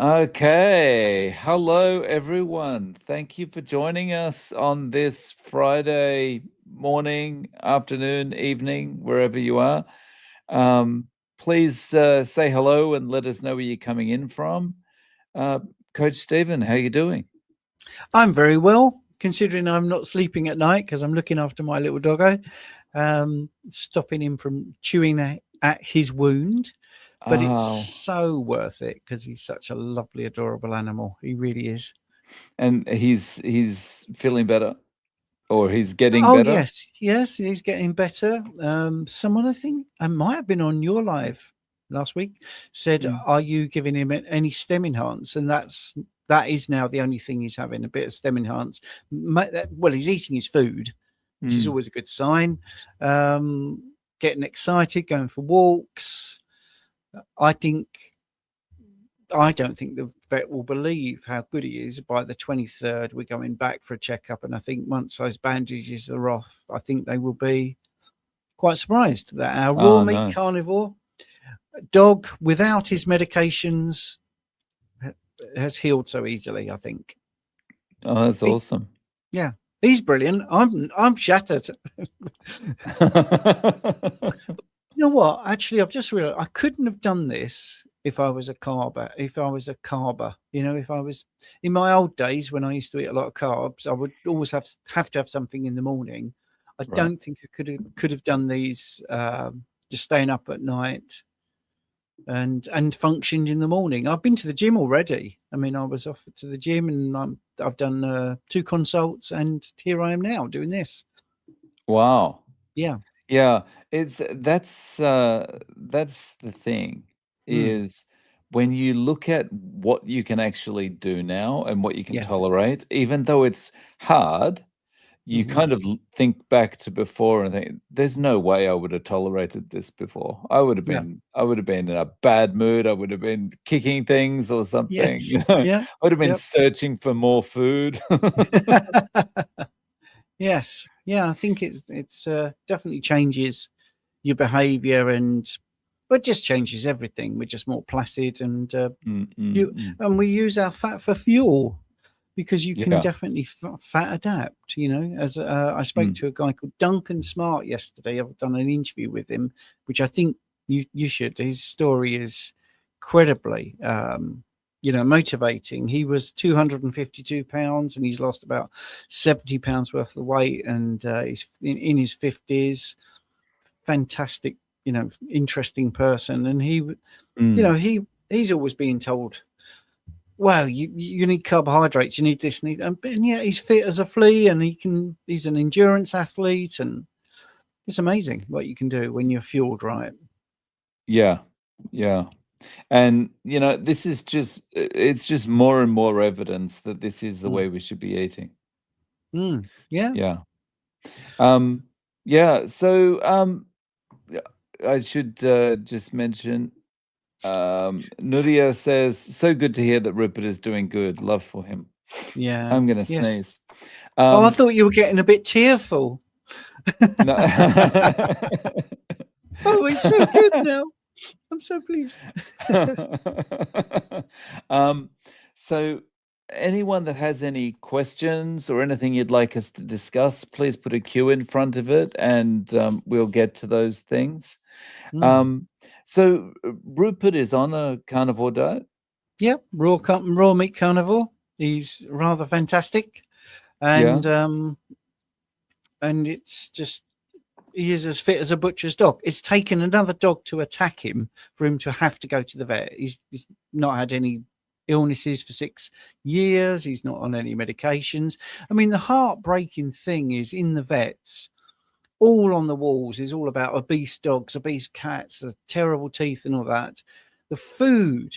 Okay. Hello, everyone. Thank you for joining us on this Friday morning, afternoon, evening, wherever you are. Um, please say hello and let us know where you're coming in from. Coach Stephen, how you doing? I'm very well, considering I'm not sleeping at night because I'm looking after my little doggo, stopping him from chewing at his wound. But it's Oh, so worth it because he's such a lovely, adorable animal. He really is. and he's feeling better, or he's getting Oh better? yes, he's getting better. Someone I think I might have been on your live last week said, Mm. "Are you giving him any stem enhance?" And that is now the only thing he's having, a bit of stem enhance. Well, he's eating his food, which is Mm. always a good sign. Getting excited, going for walks. I think I don't think the vet will believe how good he is. By the 23rd, we're going back for a checkup, and I think once those bandages are off, I think they will be quite surprised that our raw Oh, meat nice. carnivore dog, without his medications, has healed so easily. I think. Oh, that's He, awesome. yeah, he's brilliant. I'm shattered. You know what? Actually, I've just realized I couldn't have done this if I was a carber. If I was a carber, if I was in my old days when I used to eat a lot of carbs, I would always have to have something in the morning. I Right. don't think I could have done these just staying up at night and functioned in the morning. I've been to the gym already. I mean, I was off to the gym and I've done 2 consults, and here I am now doing this. Wow. Yeah. Yeah, it's that's the thing Mm. is when you look at what you can actually do now and what you can Yes. tolerate, even though it's hard, you Hmm. kind of think back to before and think, there's no way I would have tolerated this before. Yeah. I would have been in a bad mood. I would have been kicking things or something, Yes. Yeah. I would have been Yep. searching for more food. Yes. Yeah, I think it's definitely changes your behavior, but just changes everything. We're just more placid, and Mm, mm, you mm. and we use our fat for fuel because you can Yeah. definitely fat adapt. As I spoke Mm. to a guy called Duncan Smart yesterday. I've done an interview with him, which I think you should. His story is incredibly motivating. He was 252 pounds and he's lost about 70 pounds worth of weight, and he's in his 50s. Fantastic, interesting person. And Mm. he's always being told, well, you need carbohydrates, you need this, and yeah, he's fit as a flea, and he's an endurance athlete, and it's amazing what you can do when you're fueled right. Yeah. Yeah. And, this is it's just more and more evidence that this is the Mm. way we should be eating. Yeah. Yeah. Um, yeah. So, yeah, I should just mention, Nuria says, so good to hear that Rupert is doing good. Love for him. Yeah. I'm going to Yes. sneeze. Oh, I Um, thought you were getting a bit tearful. no. Oh, it's so good now. I'm so pleased. Um, so anyone that has any questions or anything you'd like us to discuss, please put a Q in front of it and we'll get to those things. Mm. Um, so Rupert is on a carnivore diet. Yep, raw meat carnivore. He's rather fantastic, Yeah. and it's just he is as fit as a butcher's dog. It's taken another dog to attack him for him to have to go to the vet. He's not had any illnesses for 6 years. He's not on any medications. I mean, the heartbreaking thing is in the vets, all on the walls is all about obese dogs, obese cats, terrible teeth, and all that. The food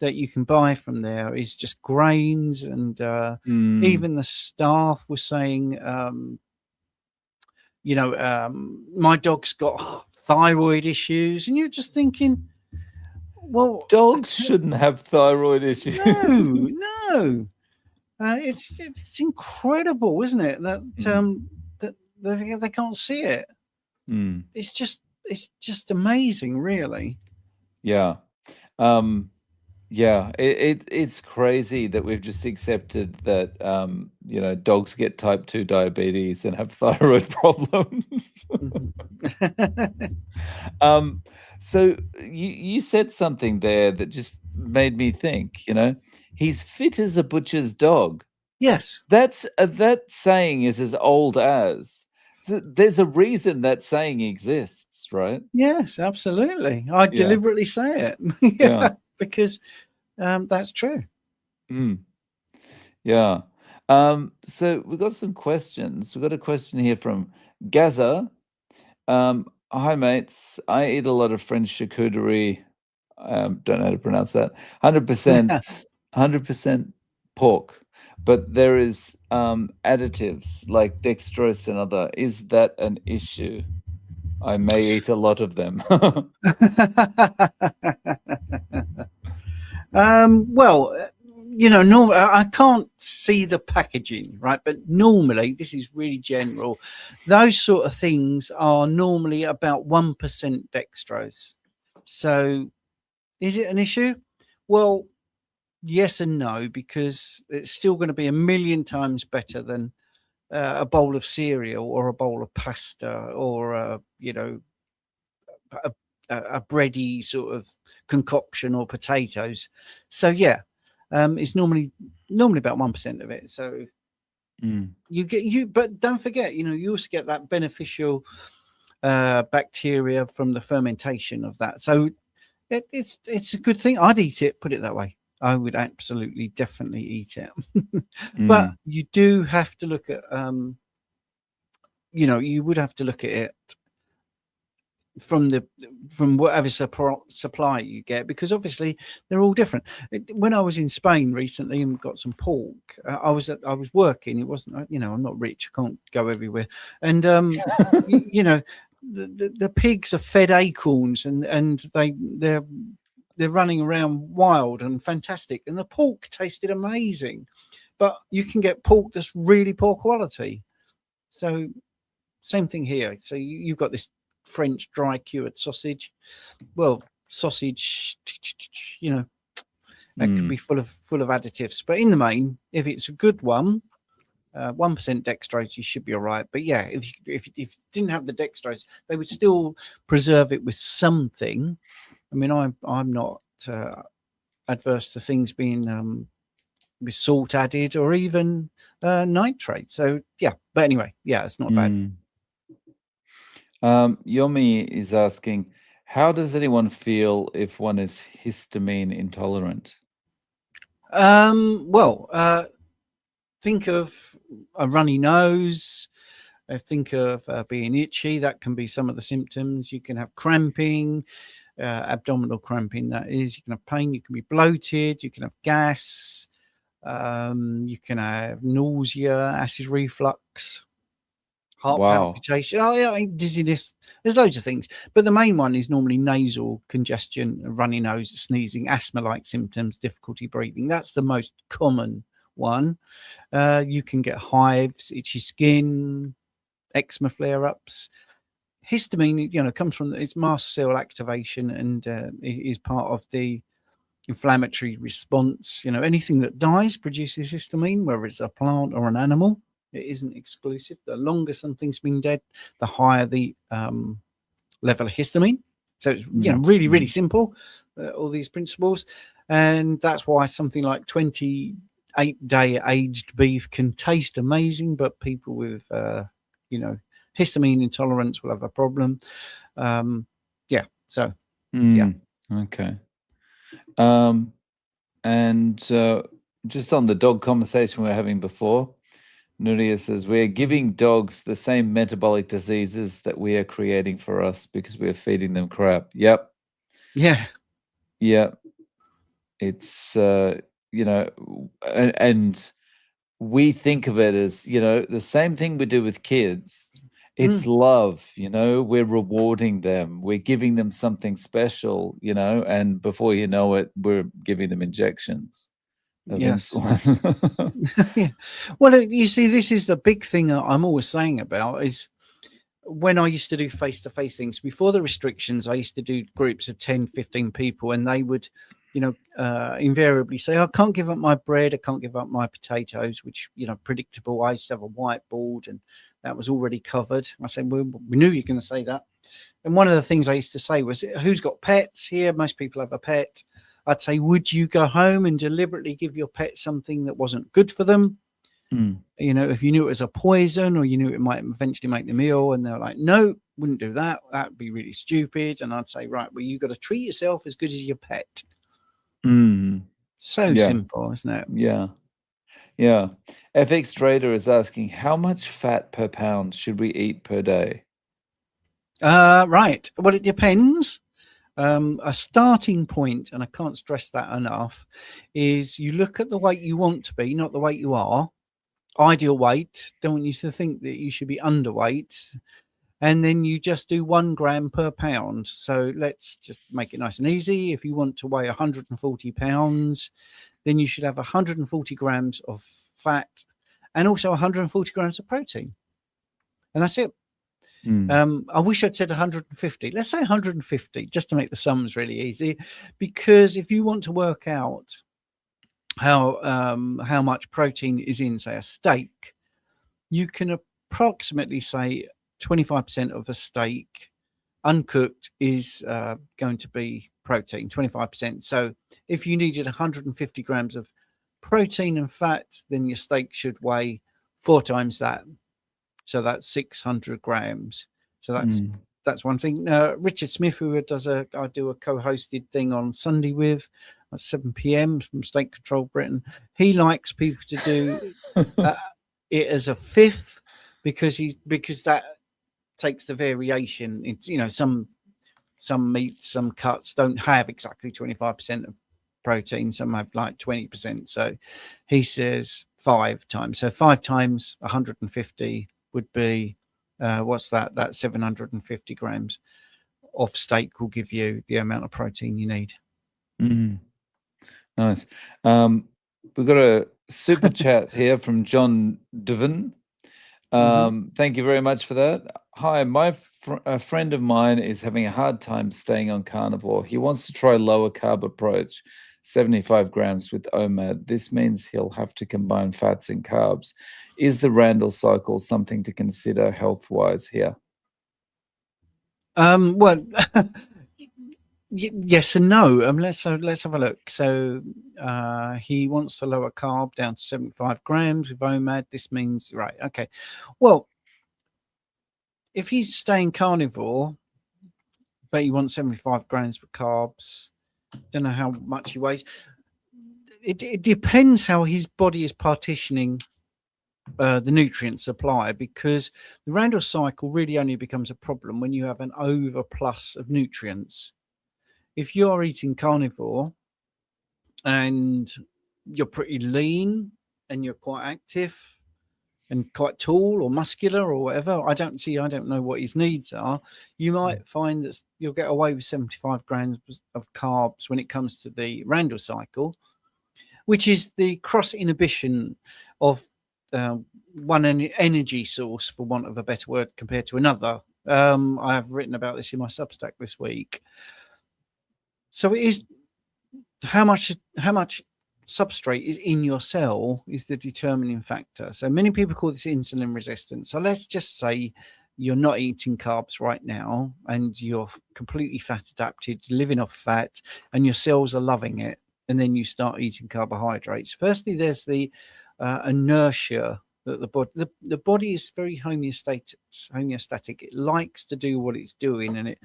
that you can buy from there is just grains, and Mm, even the staff was saying, my dog's got thyroid issues, and you're just thinking, well, dogs shouldn't have thyroid issues. no, no, it's incredible, isn't it? Mm, That they can't see it. mm, It's just amazing, really. yeah. Um, Yeah, it's crazy that we've just accepted that dogs get type 2 diabetes and have thyroid problems. Mhm. Um, so you said something there that just made me think, he's fit as a butcher's dog. Yes. That saying is as old as. There's a reason that saying exists, right? Yes, absolutely. I Yeah, deliberately say it. yeah. Yeah, because that's true. Mm. Yeah. So we've got some questions. We've got a question here from Gaza. Hi, mates. I eat a lot of French charcuterie. Don't know how to pronounce that. 100% pork, but there is additives like dextrose and other. Is that an issue? I may eat a lot of them. Well, normally I can't see the packaging, right? But normally, this is really general. Those sort of things are normally about 1% dextrose. So, is it an issue? Well, yes and no, because it's still going to be a million times better than a bowl of cereal or a bowl of pasta or a, a bready sort of concoction or potatoes. So yeah, it's normally about 1% of it. So but don't forget, you also get that beneficial bacteria from the fermentation of that. So it's a good thing. I'd eat it. Put it that way. I would absolutely, definitely eat it. But you do have to look at, you would have to look at it from whatever supply you get, because obviously they're all different. When I was in Spain recently and got some pork, I was working. It wasn't, I'm not rich. I can't go everywhere. And the pigs are fed acorns and they're running around wild and fantastic, and the pork tasted amazing. But you can get pork that's really poor quality. So same thing here. So you've got this French dry cured sausage. Well, sausage, that can be full of additives. But in the main, if it's a good one, 1% dextrose, you should be all right. But yeah, if you didn't have the dextrose, they would still preserve it with something. I mean, I'm not adverse to things being with salt added or even nitrate. So yeah, but anyway, yeah, it's not bad. Yomi is asking, how does anyone feel if one is histamine intolerant? Well, think of a runny nose. Think of being itchy. That can be some of the symptoms. You can have cramping, abdominal cramping, that is. You can have pain. You can be bloated. You can have gas. You can have nausea, acid reflux, heart palpitation. Oh, yeah, dizziness. There's loads of things. But the main one is normally nasal congestion, runny nose, sneezing, asthma-like symptoms, difficulty breathing. That's the most common one. You can get hives, itchy skin, eczema flare-ups. Histamine, comes from its mast cell activation and it is part of the inflammatory response. Anything that dies produces histamine, whether it's a plant or an animal. It isn't exclusive. The longer something's been dead, the higher the level of histamine. So it's really, really simple, all these principles. And that's why something like 28-day aged beef can taste amazing, but people with histamine intolerance will have a problem. Okay. And just on the dog conversation we were having before, Nuria says, we're giving dogs the same metabolic diseases that we are creating for us because we're feeding them crap. Yep. Yeah. It's, and we think of it as, the same thing we do with kids. It's love, we're rewarding them. We're giving them something special, and before you know it, we're giving them injections of insulin. Yeah. Well, you see, this is the big thing that I'm always saying about is when I used to do face-to-face things before the restrictions, I used to do groups of 10, 15 people, and they would invariably say, I can't give up my bread, I can't give up my potatoes, which, predictable. I used to have a whiteboard and that was already covered. I said, well, we knew you were going to say that. And one of the things I used to say was, who's got pets here? Most people have a pet. I'd say, would you go home and deliberately give your pet something that wasn't good for them? If you knew it was a poison or you knew it might eventually make them ill, and they're like, no, wouldn't do that. That would be really stupid. And I'd say, right, well, you got to treat yourself as good as your pet. So simple, isn't it? Yeah. FX Trader is asking, how much fat per pound should we eat per day? Right. Well, it depends. A starting point, and I can't stress that enough, is you look at the weight you want to be, not the weight you are. Ideal weight. Don't want you to think that you should be underweight. And then you just do 1 gram per pound. So let's just make it nice and easy. If you want to weigh 140 pounds, then you should have 140 grams of fat and also 140 grams of protein. And that's it. I wish I'd said 150. Let's say 150, just to make the sums really easy. Because if you want to work out how much protein is in, say, a steak, you can approximately say 25% of a steak uncooked is going to be protein, 25%. So if you needed 150 grams of protein and fat, then your steak should weigh 4 times that. So that's 600 grams. So that's one thing. Richard Smith, who I do a co-hosted thing on Sunday with at 7 p.m. from State Control Britain, he likes people to do it as a fifth because that takes the variation. It's, some meats, some cuts don't have exactly 25% of protein. Some have like 20%. So he says 5 times. So 5 times 150 would be what's that? That's 750 grams of steak will give you the amount of protein you need. Nice. We've got a super chat here from John Devon. Thank you very much for that. Hi, a friend of mine is having a hard time staying on carnivore. He wants to try lower carb approach, 75 grams with OMAD. This means he'll have to combine fats and carbs. Is the Randall cycle something to consider health-wise here? Well, yes and no. Let's have a look. So he wants to lower carb down to 75 grams with OMAD. This means, right, okay. Well, if he's staying carnivore, but he wants 75 grams of carbs, don't know how much he weighs. It depends how his body is partitioning the nutrient supply, because the Randall cycle really only becomes a problem when you have an overplus of nutrients. If you're eating carnivore and you're pretty lean and you're quite active and quite tall or muscular or whatever, I don't know what his needs are. You might find that you'll get away with 75 grams of carbs when it comes to the Randall cycle, which is the cross inhibition of one energy source, for want of a better word, compared to another. I have written about this in my Substack this week. So it is how much substrate is in your cell is the determining factor. So many people call this insulin resistance. So let's just say you're not eating carbs right now and you're completely fat adapted, you're living off fat and your cells are loving it. And then you start eating carbohydrates. Firstly, there's the inertia that the body is very homeostatic. It likes to do what it's doing, and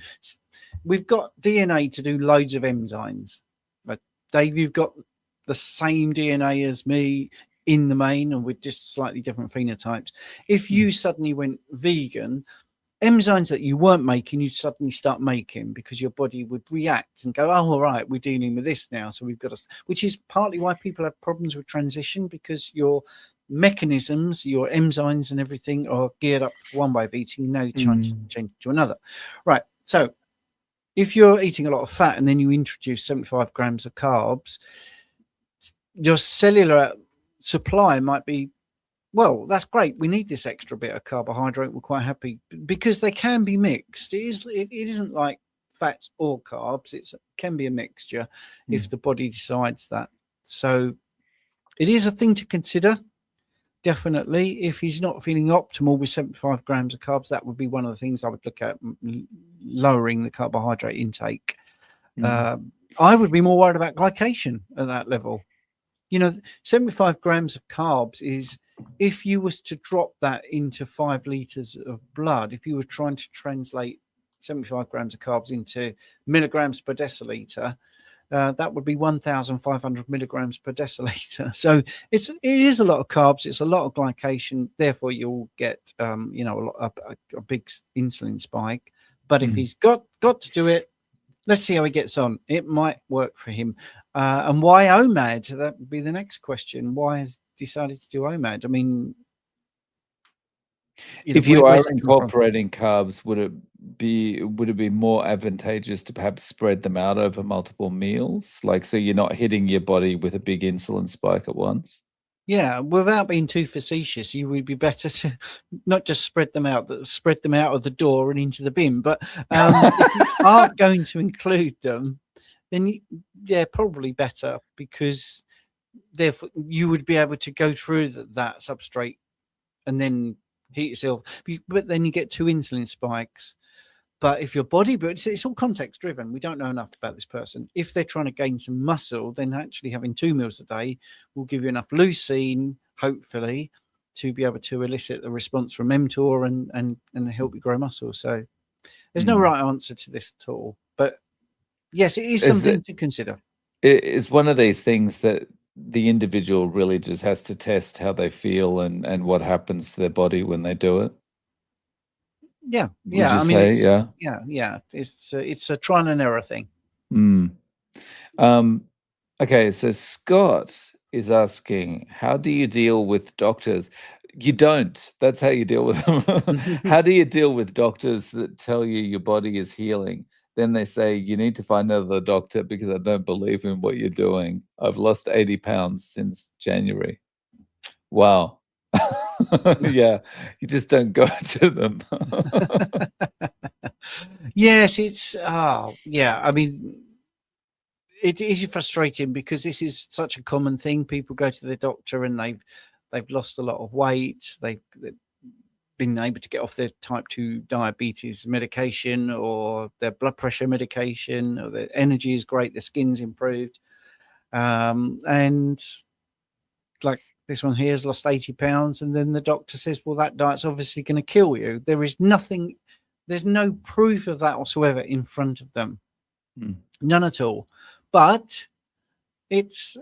we've got DNA to do loads of enzymes. But Dave, you've got the same DNA as me in the main, and with just slightly different phenotypes. If you suddenly went vegan, enzymes that you weren't making, you'd suddenly start making, because your body would react and go, oh, all right, we're dealing with this now. So we've got to, which is partly why people have problems with transition, because your mechanisms, your enzymes and everything are geared up for one way of eating. Now you change to another. Right. So if you're eating a lot of fat and then you introduce 75 grams of carbs, your cellular supply might be, well, that's great. We need this extra bit of carbohydrate. We're quite happy, because they can be mixed. It isn't like fats or carbs. It can be a mixture if the body decides that. So it is a thing to consider. Definitely, if he's not feeling optimal with 75 grams of carbs, that would be one of the things I would look at, lowering the carbohydrate intake. I would be more worried about glycation at that level. 75 grams of carbs is, if you was to drop that into 5 liters of blood, if you were trying to translate 75 grams of carbs into milligrams per deciliter, that would be 1,500 milligrams per deciliter. So it is a lot of carbs. It's a lot of glycation. Therefore, you'll get a big insulin spike. But if he's got to do it, let's see how he gets on. It might work for him. And why OMAD? That would be the next question. Why has decided to do OMAD? I mean, if you are incorporating carbs, would it be more advantageous to perhaps spread them out over multiple meals, like so you're not hitting your body with a big insulin spike at once? Yeah, without being too facetious, you would be better to not just spread them out of the door and into the bin. But if you aren't going to include them, then probably better, because therefore you would be able to go through that substrate and then heat yourself. But then you get 2 insulin spikes. But if your body, it's all context driven. We don't know enough about this person. If they're trying to gain some muscle, then actually having 2 meals a day will give you enough leucine, hopefully, to be able to elicit the response from mTOR and help you grow muscle. So there's no right answer to this at all. But yes, it is something to consider. It is one of these things that the individual really just has to test how they feel and what happens to their body when they do it. Yeah. It's a trial and error thing. Okay, so Scott is asking, how do you deal with doctors? You don't. That's how you deal with them. How do you deal with doctors that tell you your body is healing? Then they say, you need to find another doctor because I don't believe in what you're doing. I've lost 80 pounds since January. Wow. Yeah, you just don't go to them. Yes, it's I mean, it is frustrating because this is such a common thing. People go to the doctor and they've lost a lot of weight. They've been able to get off their type 2 diabetes medication or their blood pressure medication, or their energy is great, their skin's improved, and like this one here has lost 80 pounds, and then the doctor says, well, that diet's obviously going to kill you. There's no proof of that whatsoever in front of them. None at all. But it's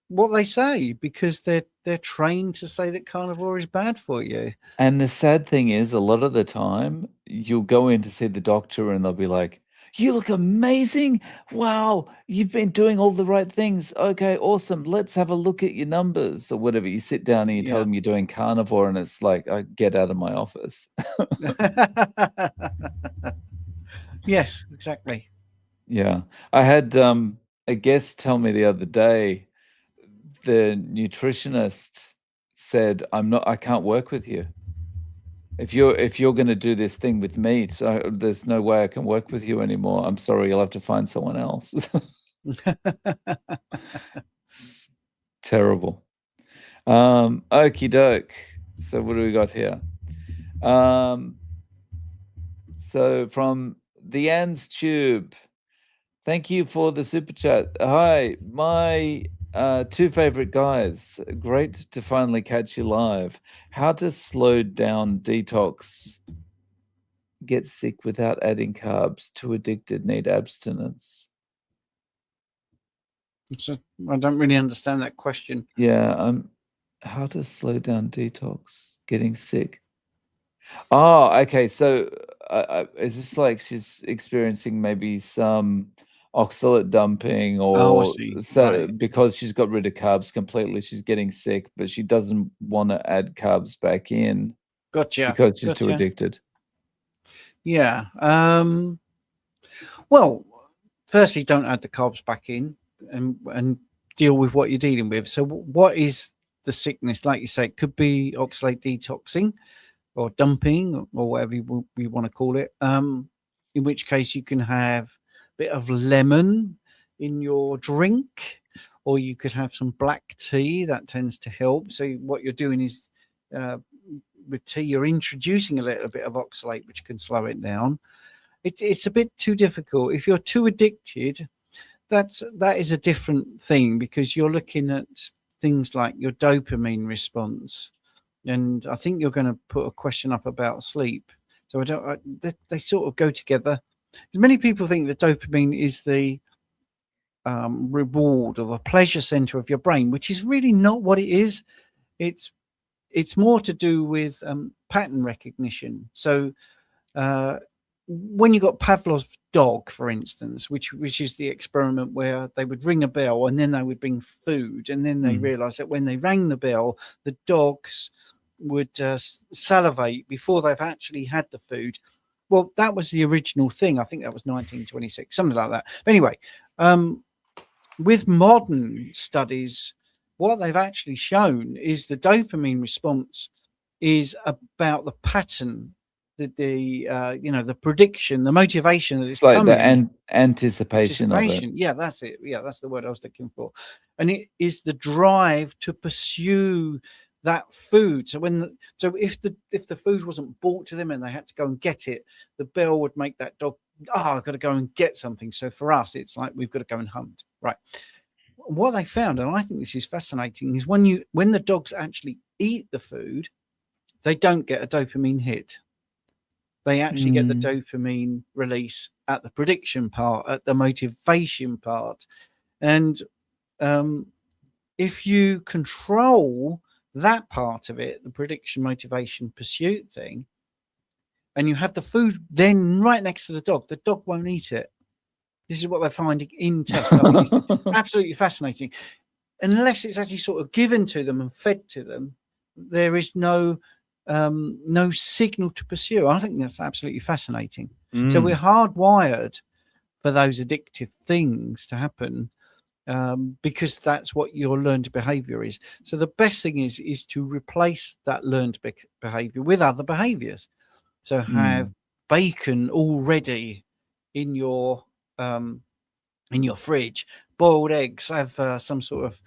what they say, because they're trained to say that carnivore is bad for you. And the sad thing is, a lot of the time you'll go in to see the doctor and they'll be like, you look amazing. Wow, you've been doing all the right things. Okay, awesome. Let's have a look at your numbers or whatever. You sit down and you tell them you're doing carnivore, and it's like, get out of my office. Yes, exactly. Yeah. I had a guest tell me the other day, the nutritionist said, I can't work with you. If you're going to do this thing with meat, there's no way I can work with you anymore. I'm sorry, you'll have to find someone else. It's terrible. Okie doke. So what do we got here? So from the Ann's Tube, thank you for the super chat. Hi, my 2 favorite guys. Great to finally catch you live. How to slow down detox, get sick without adding carbs, too addicted, need abstinence. So I don't really understand that question. Yeah, how to slow down detox, getting sick. Oh, okay. So is this like she's experiencing maybe some oxalate dumping, or because she's got rid of carbs completely, she's getting sick, but she doesn't want to add carbs back in. Gotcha. Because she's too addicted. Yeah. Well, firstly, don't add the carbs back in, and deal with what you're dealing with. So what is the sickness? Like you say, it could be oxalate detoxing or dumping, or whatever we want to call it. in which case you can have a bit of lemon in your drink, or you could have some black tea. That tends to help. So what you're doing is with tea, you're introducing a little bit of oxalate, which can slow it down. It's a bit too difficult. If you're too addicted, that is a different thing, because you're looking at things like your dopamine response. And I think you're going to put a question up about sleep. So they sort of go together. Many people think that dopamine is the reward or the pleasure center of your brain, which is really not what it is. It's more to do with pattern recognition. So when you got Pavlov's dog, for instance, which is the experiment where they would ring a bell and then they would bring food, and then they realized that when they rang the bell, the dogs would salivate before they've actually had the food. Well, that was the original thing. I think that was 1926, something like that. But anyway, with modern studies, what they've actually shown is the dopamine response is about the pattern, the prediction, the motivation that it's like the anticipation of it. Yeah, that's it. Yeah, that's the word I was looking for. And it is the drive to pursue that food. So if the food wasn't brought to them and they had to go and get it, the bell would make that dog, I've got to go and get something. So for us, it's like we've got to go and hunt. Right. What they found, and I think this is fascinating, is when the dogs actually eat the food, they don't get a dopamine hit. They actually get the dopamine release at the prediction part, at the motivation part. And if you control that part of it, the prediction, motivation, pursuit thing, and you have the food then right next to the dog won't eat it. This is what they're finding in tests. I think it's absolutely fascinating. Unless it's actually sort of given to them and fed to them, there is no signal to pursue. I think that's absolutely fascinating. So we're hardwired for those addictive things to happen, because that's what your learned behavior is. So the best thing is to replace that learned behavior with other behaviors. So have bacon already in your fridge, boiled eggs, have some sort of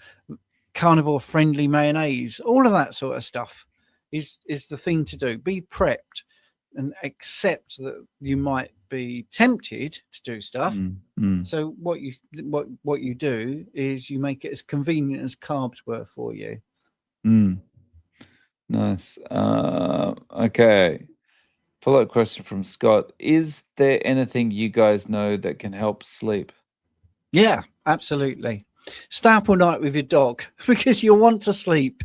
carnivore friendly mayonnaise, all of that sort of stuff is the thing to do. Be prepped and accept that you might be tempted to do stuff. So what you do is you make it as convenient as carbs were for you. Nice. Okay. Follow-up question from Scott. Is there anything you guys know that can help sleep? Yeah, absolutely. Stay up all night with your dog because you'll want to sleep.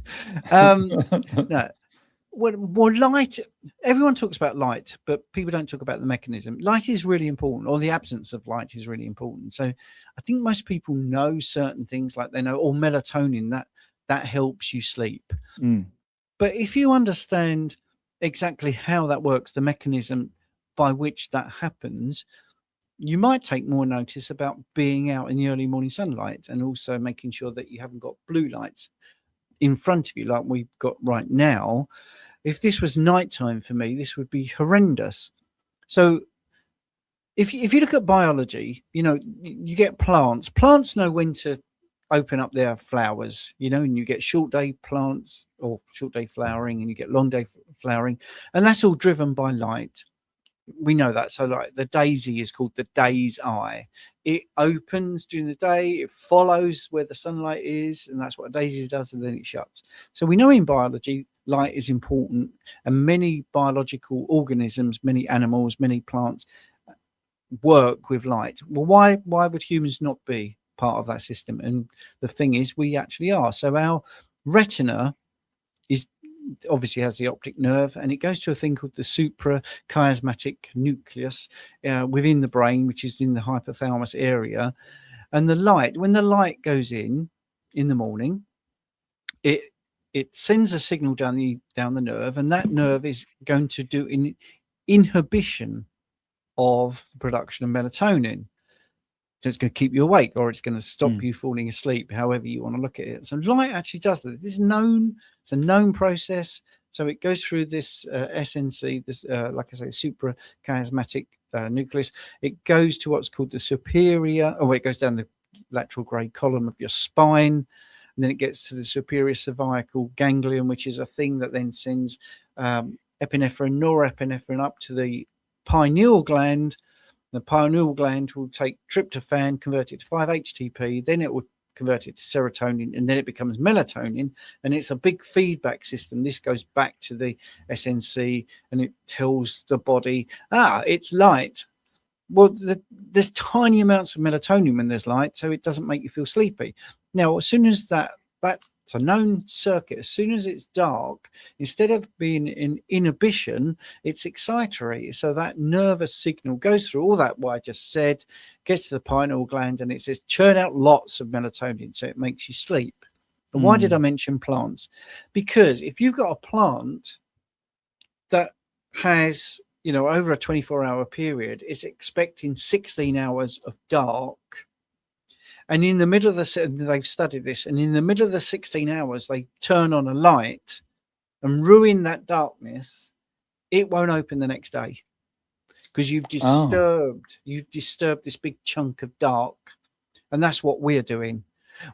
No. Well, light, everyone talks about light, but people don't talk about the mechanism. Light is really important, or the absence of light is really important. So I think most people know certain things, like they know, or melatonin, that helps you sleep. But if you understand exactly how that works, the mechanism by which that happens, you might take more notice about being out in the early morning sunlight, and also making sure that you haven't got blue lights in front of you like we've got right now. If this was nighttime for me, this would be horrendous. So if you look at biology, you get plants know when to open up their flowers, and you get short day plants or short day flowering, and you get long day flowering, and that's all driven by light. We know that. So like the daisy is called the day's eye. It opens during the day, it follows where the sunlight is, and that's what a daisy does, and then it shuts. So we know in biology light is important, and many biological organisms, many animals, many plants work with light. Well, why would humans not be part of that system? And the thing is, we actually are. So our retina obviously has the optic nerve, and it goes to a thing called the suprachiasmatic nucleus within the brain, which is in the hypothalamus area. And when the light goes in the morning, it sends a signal down the nerve, and that nerve is going to do an inhibition of the production of melatonin. So it's going to keep you awake, or it's going to stop you falling asleep, however you want to look at it. So light actually does that. This is known. It's a known process. So it goes through this SNC, this, like I say, suprachiasmatic nucleus. It goes to what's called the superior, it goes down the lateral grade column of your spine, and then it gets to the superior cervical ganglion, which is a thing that then sends epinephrine, norepinephrine up to the pineal gland. The pineal gland will take tryptophan, convert it to 5-HTP, then it will convert it to serotonin, and then it becomes melatonin, and it's a big feedback system. This goes back to the SNC, and it tells the body, it's light. Well, there's tiny amounts of melatonin when there's light, so it doesn't make you feel sleepy. Now, as soon as that's a known circuit, as soon as it's dark, instead of being in inhibition, it's excitatory. So that nervous signal goes through all that what I just said, gets to the pineal gland, and it says churn out lots of melatonin, so it makes you sleep. And why did I mention plants? Because if you've got a plant that has, over a 24-hour period, it's expecting 16 hours of dark. And in the middle of they've studied this, and in the middle of the 16 hours, they turn on a light and ruin that darkness. It won't open the next day because you've disturbed this big chunk of dark. And that's what we're doing.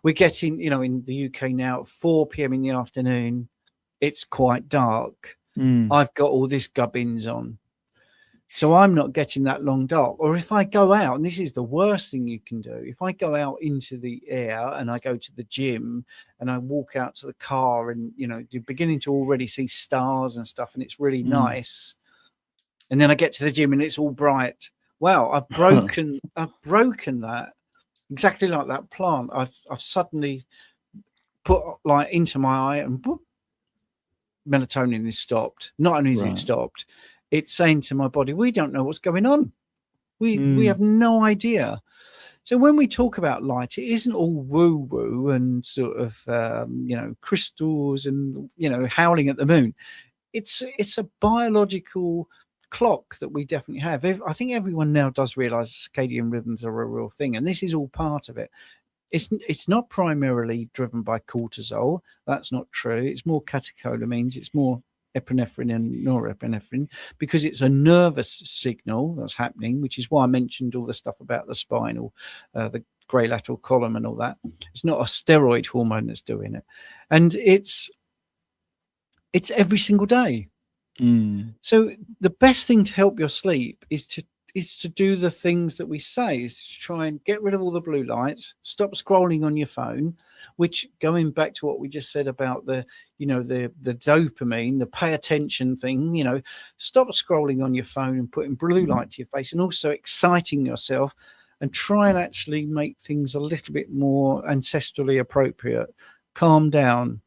We're getting, in the UK now, at 4 p.m. in the afternoon, it's quite dark. I've got all this gubbins on. So I'm not getting that long dark. Or if I go out, and this is the worst thing you can do, if I go out into the air and I go to the gym and I walk out to the car and, you're beginning to already see stars and stuff, and it's really nice. And then I get to the gym and it's all bright. Wow, I've broken that. Exactly like that plant. I've suddenly put light into my eye and boop, melatonin is stopped. Not only is it stopped, it's saying to my body, we don't know what's going on. We have no idea. So when we talk about light, it isn't all woo-woo and sort of, crystals and, howling at the moon. It's a biological clock that we definitely have. I think everyone now does realize circadian rhythms are a real thing, and this is all part of it. It's not primarily driven by cortisol. That's not true. It's more catecholamines. It's more epinephrine and norepinephrine, because it's a nervous signal that's happening, which is why I mentioned all the stuff about the spinal, the grey lateral column and all that. It's not a steroid hormone that's doing it. And it's every single day. So the best thing to help your sleep is to do the things that we say, is to try and get rid of all the blue lights, stop scrolling on your phone, which, going back to what we just said about the dopamine, the pay attention thing, stop scrolling on your phone and putting blue light to your face, and also exciting yourself, and try and actually make things a little bit more ancestrally appropriate. Calm down,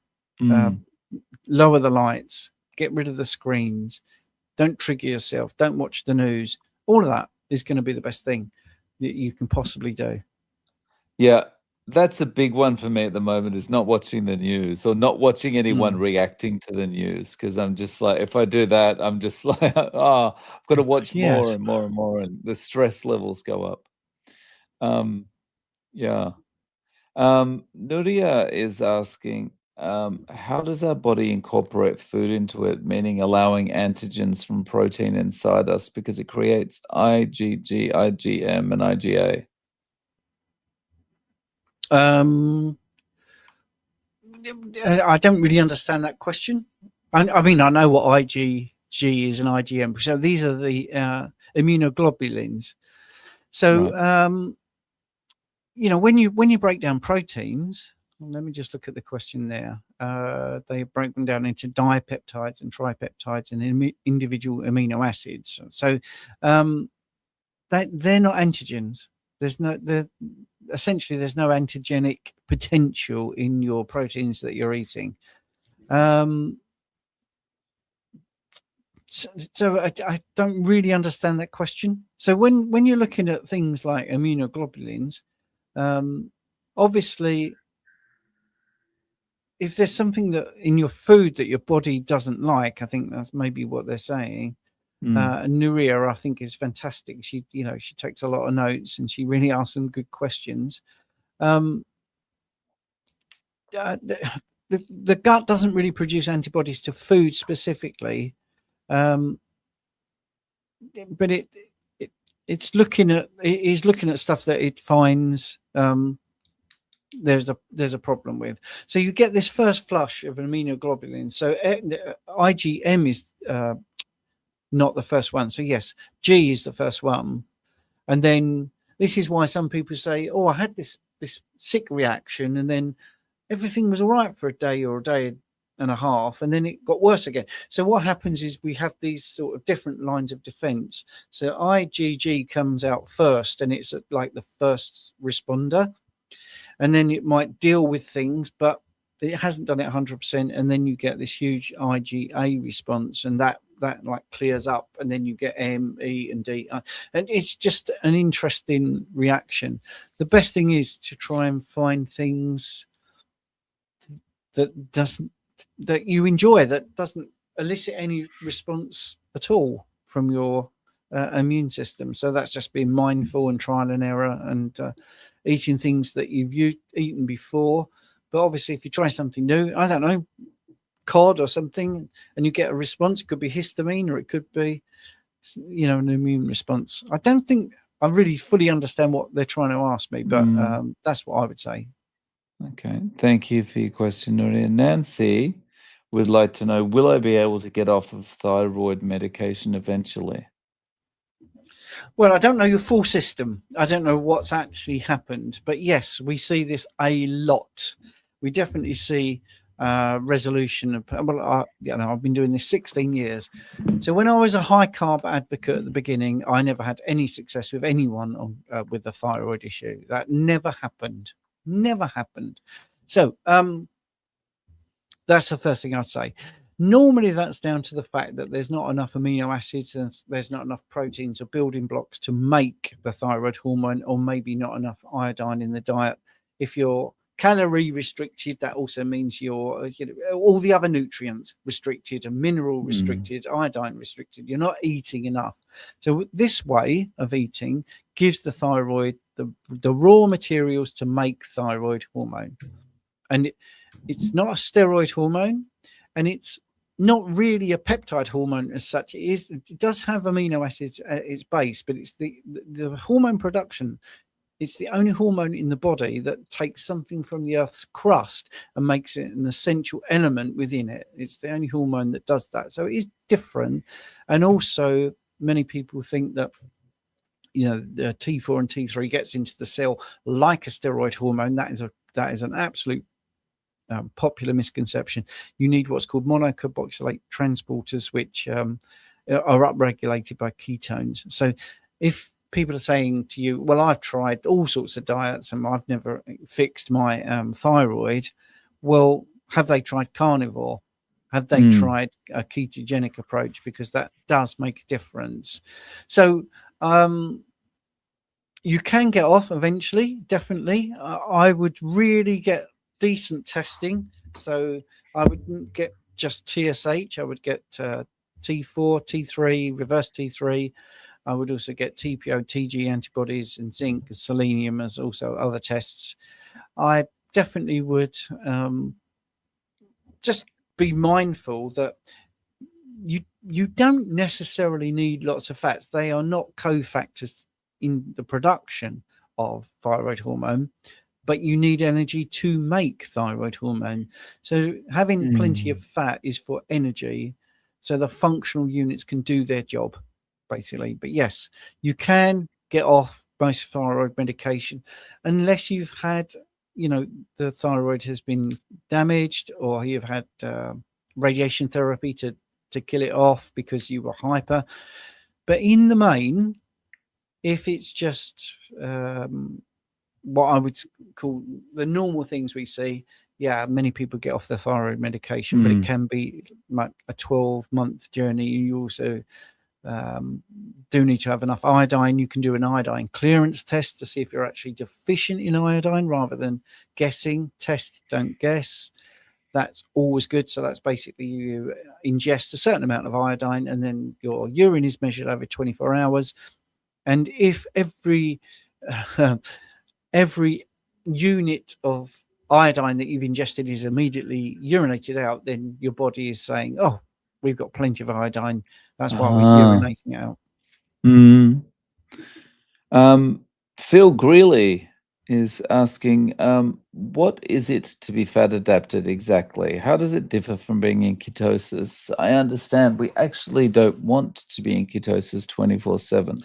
lower the lights, get rid of the screens, don't trigger yourself, don't watch the news. All of that is going to be the best thing that you can possibly do. Yeah, that's a big one for me at the moment, is not watching the news or not watching anyone reacting to the news, because I'm just like, if I do that, I'm just like, I've got to watch more and more and more, and the stress levels go up. Nuria is asking, how does our body incorporate food into it, meaning allowing antigens from protein inside us, because it creates IgG, IgM, and IgA? I don't really understand that question. I mean, I know what IgG is and IgM. So these are the immunoglobulins. So, when you break down proteins, let me just look at the question there. They break them down into dipeptides and tripeptides and individual amino acids. So they're not antigens. Essentially there's no antigenic potential in your proteins that you're eating. So I don't really understand that question. So when you're looking at things like immunoglobulins, obviously, if there's something that in your food that your body doesn't like, I think that's maybe what they're saying. And Nuria, I think, is fantastic. She takes a lot of notes and she really asks some good questions. The gut doesn't really produce antibodies to food specifically, but it's looking at he's looking at stuff that it finds there's a problem with. So you get this first flush of immunoglobulin. So IgM is not the first one. So yes, G is the first one, and then this is why some people say, "Oh, I had this sick reaction, and then everything was all right for a day or a day and a half, and then it got worse again." So what happens is we have these sort of different lines of defense. So IgG comes out first, and it's like the first responder, and then it might deal with things, but it hasn't done it 100%, and then you get this huge IgA response, and that like clears up, and then you get M, E, and D, and it's just an interesting reaction. The best thing is to try and find things that you enjoy, that doesn't elicit any response at all from your immune system. So that's just being mindful and trial and error, and eating things that you've eaten before. But obviously, if you try something new, I don't know, cod or something, and you get a response, it could be histamine, or it could be, an immune response. I don't think I really fully understand what they're trying to ask me, but that's what I would say. Okay, thank you for your question, Nuria. Nancy would like to know, will I be able to get off of thyroid medication eventually? Well, I don't know your full system. I don't know what's actually happened, but yes, we see this a lot. We definitely see resolution of, well, I've been doing this 16 years. So when I was a high carb advocate at the beginning, I never had any success with anyone with a thyroid issue. That never happened. So that's the first thing I'd say. Normally, that's down to the fact that there's not enough amino acids and there's not enough proteins or building blocks to make the thyroid hormone, or maybe not enough iodine in the diet. If you're calorie restricted, that also means you're, all the other nutrients restricted, and mineral restricted, iodine restricted. You're not eating enough. So this way of eating gives the thyroid the raw materials to make thyroid hormone. And it's not a steroid hormone, and it's not really a peptide hormone as such. It does have amino acids at its base, but it's the hormone production. It's the only hormone in the body that takes something from the Earth's crust and makes it an essential element within it. It's the only hormone that does that. So it is different. And also, many people think that the T4 and T3 gets into the cell like a steroid hormone. That is an absolute popular misconception. You need what's called monocarboxylate transporters, which are upregulated by ketones. So if people are saying to you, well, I've tried all sorts of diets and I've never fixed my thyroid, well, have they tried carnivore? Have they tried a ketogenic approach? Because that does make a difference. So you can get off eventually, definitely. I would really get decent testing. So I wouldn't get just TSH. I would get T4, T3, reverse T3. I would also get TPO, TG antibodies, and zinc, selenium, as also other tests. I definitely would just be mindful that you don't necessarily need lots of fats. They are not cofactors in the production of thyroid hormone, but you need energy to make thyroid hormone. So having plenty of fat is for energy, so the functional units can do their job, basically. But yes, you can get off most thyroid medication unless you've had, the thyroid has been damaged, or you've had radiation therapy to kill it off because you were hyper. But in the main, if it's just what I would call the normal things we see, many people get off their thyroid medication, but it can be like a 12-month journey. You also do need to have enough iodine. You can do an iodine clearance test to see if you're actually deficient in iodine rather than guessing. Test, don't guess. That's always good. So that's basically you ingest a certain amount of iodine, and then your urine is measured over 24 hours. And if every unit of iodine that you've ingested is immediately urinated out, then your body is saying, oh, we've got plenty of iodine. That's why we're urinating out. Um, Phil Greeley is asking, what is it to be fat adapted exactly? How does it differ from being in ketosis? I understand we actually don't want to be in ketosis 24/7.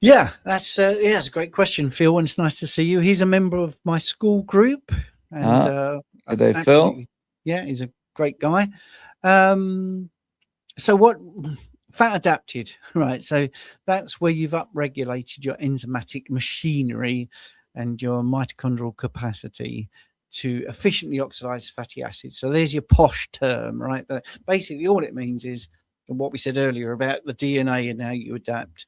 Yeah, that's a great question, Phil, and it's nice to see you. He's a member of my school group, and Ah, good day, Phil. absolutely, yeah, he's a great guy. So what fat adapted, right? So that's where you've upregulated your enzymatic machinery and your mitochondrial capacity to efficiently oxidize fatty acids. So there's your posh term, right? But basically, all it means is what we said earlier about the DNA and how you adapt.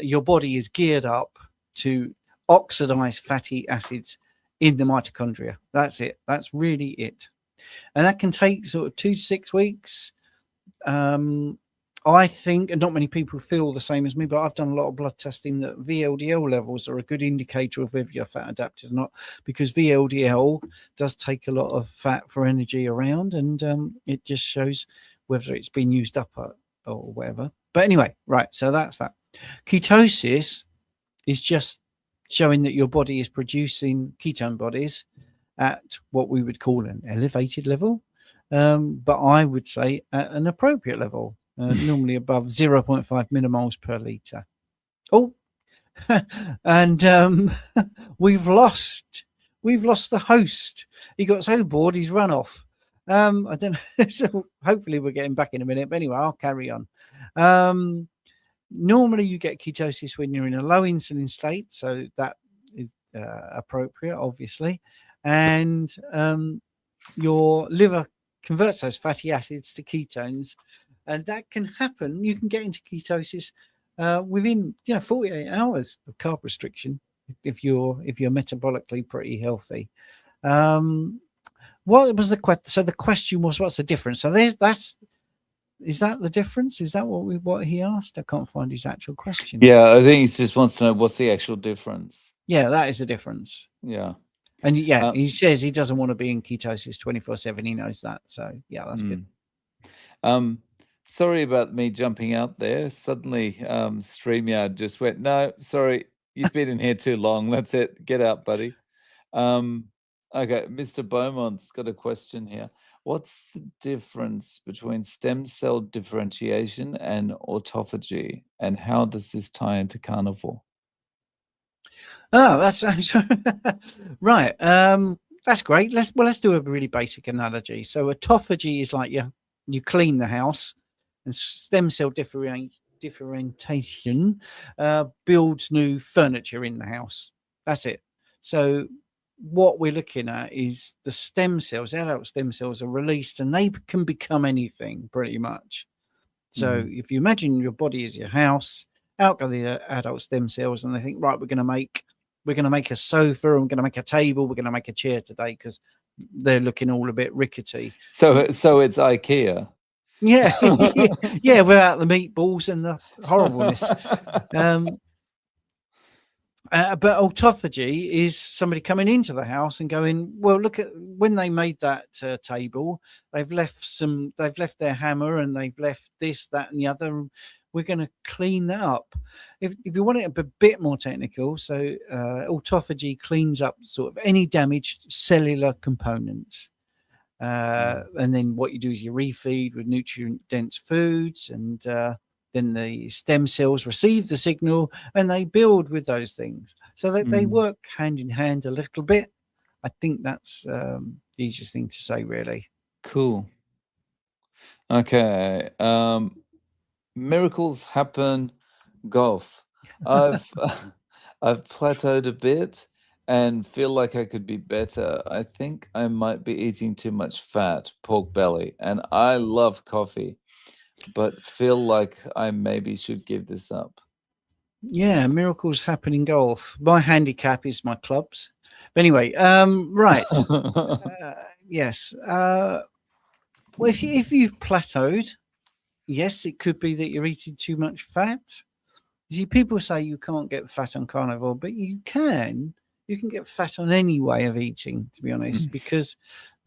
Your body is geared up to oxidize fatty acids in the mitochondria. That's it. That's really it. And that can take sort of 2 to 6 weeks. I think, and not many people feel the same as me, but I've done a lot of blood testing that VLDL levels are a good indicator of whether you're fat adapted or not, because VLDL does take a lot of fat for energy around, and it just shows whether it's been used up or whatever. But anyway, right, so that's that. Ketosis is just showing that your body is producing ketone bodies at what we would call an elevated level, but I would say at an appropriate level, normally above 0.5 millimoles per liter. Oh, and we've lost the host. He got so bored he's run off. I don't know. So hopefully we'll get him back in a minute. But anyway, I'll carry on. Normally you get ketosis when you're in a low insulin state, so that is appropriate, obviously, and your liver converts those fatty acids to ketones, and that can happen. You can get into ketosis within 48 hours of carb restriction if you're metabolically pretty healthy. What was the question? So the question was, what's the difference? So is that the difference? Is that what he asked? I can't find his actual question. Yeah, I think he just wants to know what's the actual difference. Yeah, that is the difference. Yeah. And he says he doesn't want to be in ketosis 24/7. He knows that. So yeah, that's good. Sorry about me jumping out there. Suddenly, StreamYard just went, no, sorry, you've been in here too long. That's it. Get out, buddy. Okay, Mr. Beaumont's got a question here. What's the difference between stem cell differentiation and autophagy, and how does this tie into carnivore? Oh, that's right. That's great. Let's do a really basic analogy. So autophagy is like you clean the house, and stem cell differentiation builds new furniture in the house. That's it. So what we're looking at is the stem cells, adult stem cells are released, and they can become anything pretty much. So if you imagine your body is your house, out go the adult stem cells, and they think, right, we're going to make a sofa, and we're going to make a table, we're going to make a chair today because they're looking all a bit rickety. So it's IKEA. Yeah, yeah, without the meatballs and the horribleness. But autophagy is somebody coming into the house and going, well, look at when they made that table, they've left their hammer, and they've left this, that, and the other. We're going to clean that up. If you want it a bit more technical, so autophagy cleans up sort of any damaged cellular components. And then what you do is you refeed with nutrient-dense foods, and then the stem cells receive the signal and they build with those things. So they work hand in hand a little bit. I think that's the easiest thing to say, really. Cool. Okay. Miracles happen golf. I've plateaued a bit and feel like I could be better. I think I might be eating too much fat, pork belly, and I love coffee, but feel like I maybe should give this up. Yeah, miracles happen in golf. My handicap is my clubs. But anyway, right. Yes. Well, if you've plateaued, yes, it could be that you're eating too much fat. You see, people say you can't get fat on carnivore, but you can. You can get fat on any way of eating, to be honest, because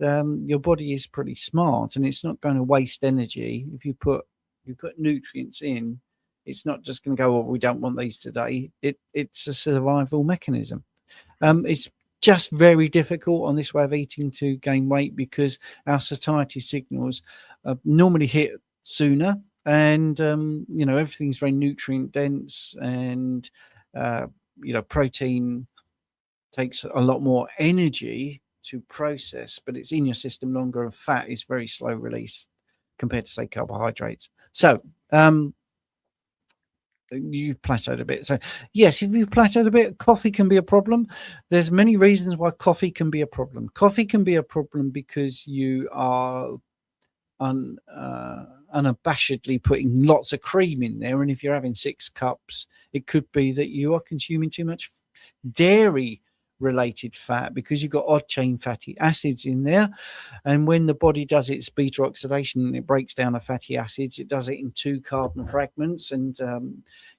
your body is pretty smart, and it's not going to waste energy if you put nutrients in. It's not just going to go, well, we don't want these today. It's a survival mechanism. It's just very difficult on this way of eating to gain weight because our satiety signals normally hit sooner, and everything's very nutrient dense, and protein takes a lot more energy to process, but it's in your system longer, and fat is very slow release compared to, say, carbohydrates. So you plateaued a bit. So yes, if you've plateaued a bit, coffee can be a problem. There's many reasons why coffee can be a problem. Coffee can be a problem because you are unabashedly putting lots of cream in there, and if you're having 6 cups, it could be that you are consuming too much dairy related fat because you've got odd chain fatty acids in there, and when the body does its beta oxidation, it breaks down the fatty acids, it does it in 2 carbon fragments, and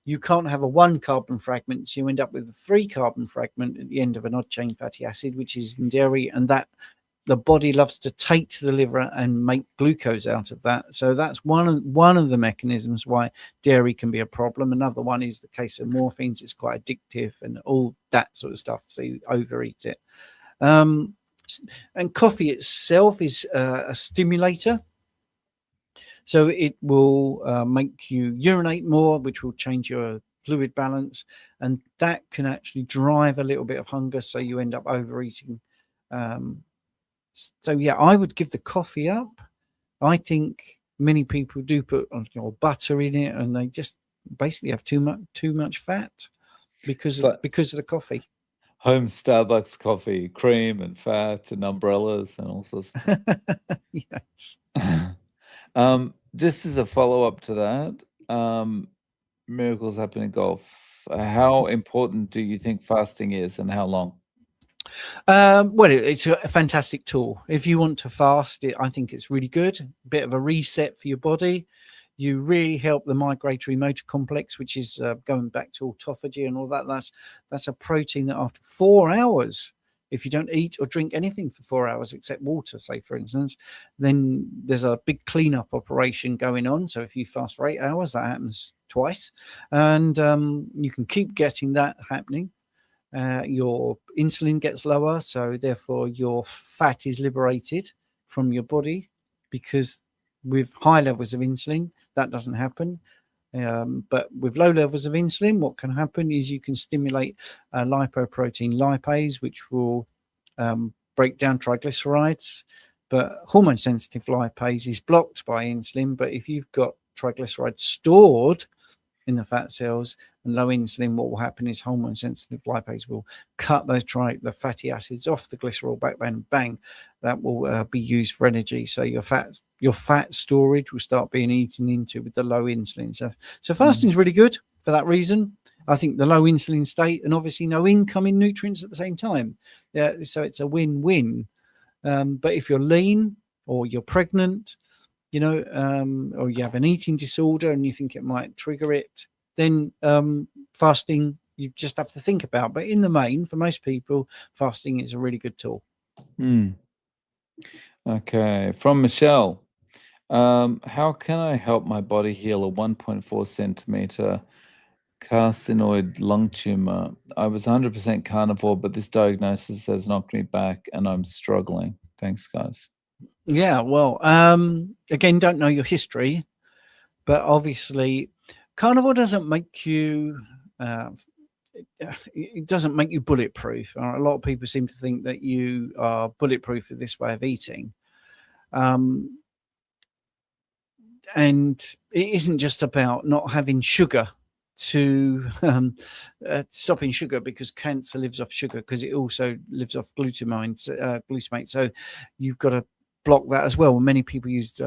you can't have a 1 carbon fragment, so you end up with a 3 carbon fragment at the end of an odd chain fatty acid, which is in dairy, and that the body loves to take to the liver and make glucose out of that. So that's one of the mechanisms why dairy can be a problem. Another one is the case of morphines. It's quite addictive and all that sort of stuff. So you overeat it. And coffee itself is a stimulator. So it will make you urinate more, which will change your fluid balance. And that can actually drive a little bit of hunger. So you end up overeating. So yeah, I would give the coffee up. I think many people do put butter in it, and they just basically have too much fat because of the coffee. Home Starbucks coffee, cream and fat and umbrellas and all sorts of stuff. Yes. Just as a follow-up to that, miracles happen in golf. How important do you think fasting is, and how long? Well, it's a fantastic tool. If you want to fast, I think it's really good. A bit of a reset for your body. You really help the migratory motor complex, which is going back to autophagy and all that. That's a protein that after 4 hours, if you don't eat or drink anything for 4 hours except water, say, for instance, then there's a big cleanup operation going on. So if you fast for 8 hours, that happens twice. And you can keep getting that happening. Your insulin gets lower, so therefore your fat is liberated from your body, because with high levels of insulin that doesn't happen, but with low levels of insulin, what can happen is you can stimulate lipoprotein lipase, which will break down triglycerides. But hormone sensitive lipase is blocked by insulin, but if you've got triglycerides stored in the fat cells and low insulin, what will happen is hormone sensitive lipase will cut those the fatty acids off the glycerol backbone, bang, that will be used for energy. So your fat storage will start being eaten into with the low insulin. So fasting is really good for that reason. I think the low insulin state, and obviously no incoming nutrients at the same time. Yeah, so it's a win-win. But if you're lean or you're pregnant, or you have an eating disorder and you think it might trigger it, then fasting you just have to think about. But in the main, for most people, fasting is a really good tool. Okay, from Michelle, how can I help my body heal a 1.4 centimeter carcinoid lung tumor? I was 100% carnivore, but this diagnosis has knocked me back and I'm struggling. Thanks, guys. Yeah, well, again, don't know your history, but obviously carnivore doesn't make you it doesn't make you bulletproof. A lot of people seem to think that you are bulletproof with this way of eating, and it isn't just about not having sugar to stopping sugar, because cancer lives off sugar, because it also lives off glutamate. So you've got to block that as well. Many people use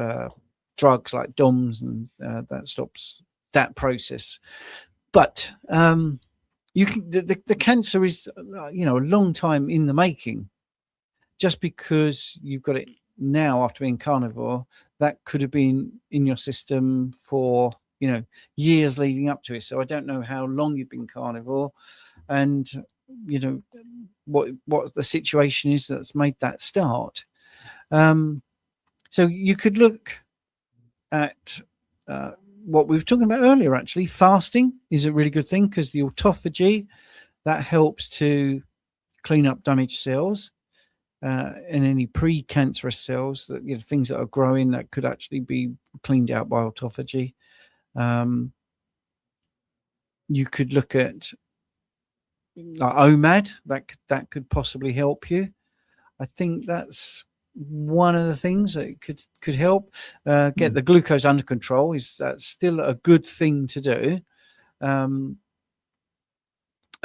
drugs like DOMS, and that stops that process. But you can the cancer is a long time in the making. Just because you've got it now after being carnivore, that could have been in your system for years leading up to it. So I don't know how long you've been carnivore, and what the situation is that's made that start. So you could look at what we were talking about earlier, actually, fasting is a really good thing because the autophagy, that helps to clean up damaged cells and any pre-cancerous cells, that things that are growing that could actually be cleaned out by autophagy. You could look at like OMAD, that could possibly help you. I think that's one of the things that could help get the glucose under control. That's still a good thing to do.